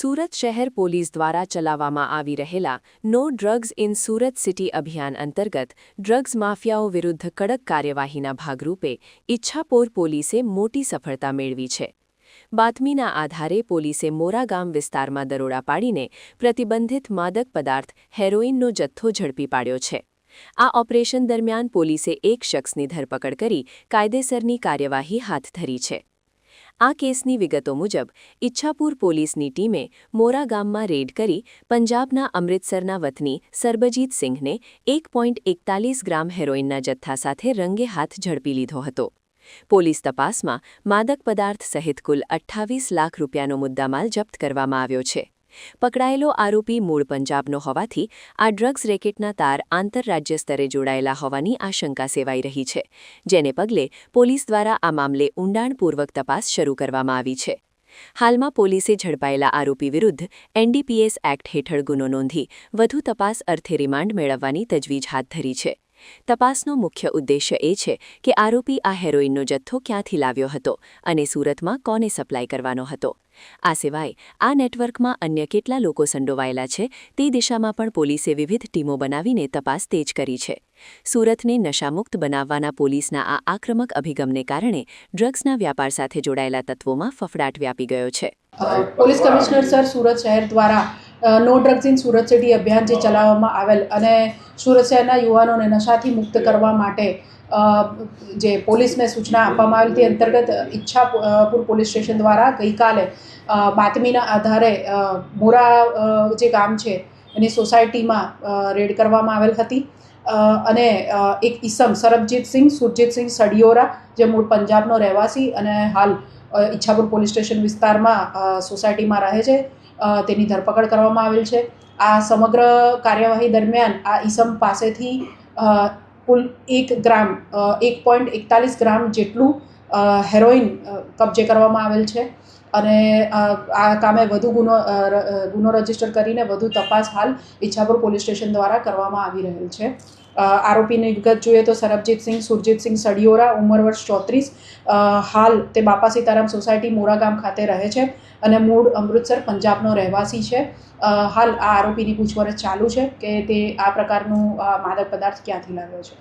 સુરત શહેર પોલીસ દ્વારા ચલાવવામાં આવી રહેલા no drugs in Surat city અભિયાન અંતર્ગત ડ્રગ્સ માફિયાઓ વિરુદ્ધ કડક કાર્યવાહીના ભાગરૂપે ઈચ્છાપોર પોલીસે મોટી સફળતા મેળવી છે. બાતમીના આધારે પોલીસે મોરા ગામ વિસ્તારમાં દરોડા પાડીને પ્રતિબંધિત માદક પદાર્થ હેરોઇનનો જથ્થો ઝડપી પાડ્યો છે. આ ઓપરેશન દરમિયાન પોલીસે એક શખ્સની ધરપકડ કરી કાયદેસરની કાર્યવાહી હાથ ધરી છે. આ કેસની વિગતો મુજબ ઈચ્છાપુર પોલીસની ટીમે મોરા ગામમાં રેડ કરી પંજાબના અમૃતસરના વતની સરબજીત સિંહને 1.41 ગ્રામ હેરોઇનના જથ્થા સાથે રંગે હાથ ઝડપી લીધો હતો. પોલીસ તપાસમાં માદક પદાર્થ સહિત કુલ 28 લાખ રૂપિયાનો મુદ્દામાલ જપ્ત કરવામાં આવ્યો છે. પકડાયેલો આરોપી મૂળ પંજાબનો હોવાથી આ ડ્રગ્સ રેકેટના તાર આંતરરાજ્ય સ્તરે જોડાયેલા હોવાની આશંકા સેવાઈ રહી છે, જેને પગલે પોલીસ દ્વારા આ મામલે ઊંડાણપૂર્વક તપાસ શરૂ કરવામાં આવી છે. હાલમાં પોલીસે ઝડપાયેલા આરોપી વિરુદ્ધ એનડીપીએસ એક્ટ હેઠળ ગુનો નોંધી વધુ તપાસ અર્થે રિમાન્ડ મેળવવાની તજવીજ હાથ ધરી છે. તપાસનો મુખ્ય ઉદ્દેશ્ય એ છે કે આરોપી આ હેરોઇનનો જથ્થો ક્યાંથી લાવ્યો હતો અને સુરતમાં કોને સપ્લાય કરવાનો હતો. આ સિવાય આ નેટવર્કમાં અન્ય કેટલા લોકો સંડોવાયેલા છે તે દિશામાં પણ પોલીસે વિવિધ ટીમો બનાવીને તપાસ તેજ કરી છે. સુરતને નશામુક્ત બનાવવાના પોલીસના આ આક્રમક અભિગમને કારણે ડ્રગ્સના વ્યાપાર સાથે જોડાયેલા તત્વોમાં ફફડાટ વ્યાપી ગયો છે. પોલીસ કમિશનર સર સુરત શહેર દ્વારા no drugs in Surat city અભિયાન જે ચલાવવામાં આવેલ અને સુરત શહેરના યુવાનોને નશાથી મુક્ત કરવા માટે જે પોલીસને સૂચના આપવામાં આવેલ તે અંતર્ગત ઈચ્છાપુર પોલીસ સ્ટેશન દ્વારા ગઈકાલે બાતમીના આધારે મોરા જે ગામ છે એની સોસાયટીમાં રેડ કરવામાં આવેલ હતી અને એક ઈસમ સરબજીતસિંહ સુરજીતસિંહ સડિયોરા જે મૂળ પંજાબનો રહેવાસી અને હાલ ઈચ્છાપુર પોલીસ સ્ટેશન વિસ્તારમાં સોસાયટીમાં રહે છે તેની ધરપકડ કરવામાં આવેલ છે. આ સમગ્ર કાર્યવાહી દરમિયાન આ ઈસમ પાસેથી કુલ 1 ગ્રામ 1.41 ગ્રામ જેટલું હેરોઇન કબજે કરવામાં આવેલ છે અને આ કામે વધુ ગુનો રજીસ્ટર કરીને વધુ તપાસ હાલ ઈચ્છાપુર પોલીસ સ્ટેશન દ્વારા કરવામાં આવી રહેલ છે. આરોપીની વિગત જોઈએ તો સરબજીતસિંહ સુરજીતસિંહ સડિયોરા, ઉંમર વર્ષ 34, હાલ તે બાપા સીતારામ સોસાયટી મોરા ગામ ખાતે રહે છે અને મૂળ અમૃતસર પંજાબનો રહેવાસી છે. હાલ આ આરોપીની પૂછપરછ ચાલુ છે કે તે આ પ્રકારનું માદક પદાર્થ ક્યાંથી લાવ્યો છે.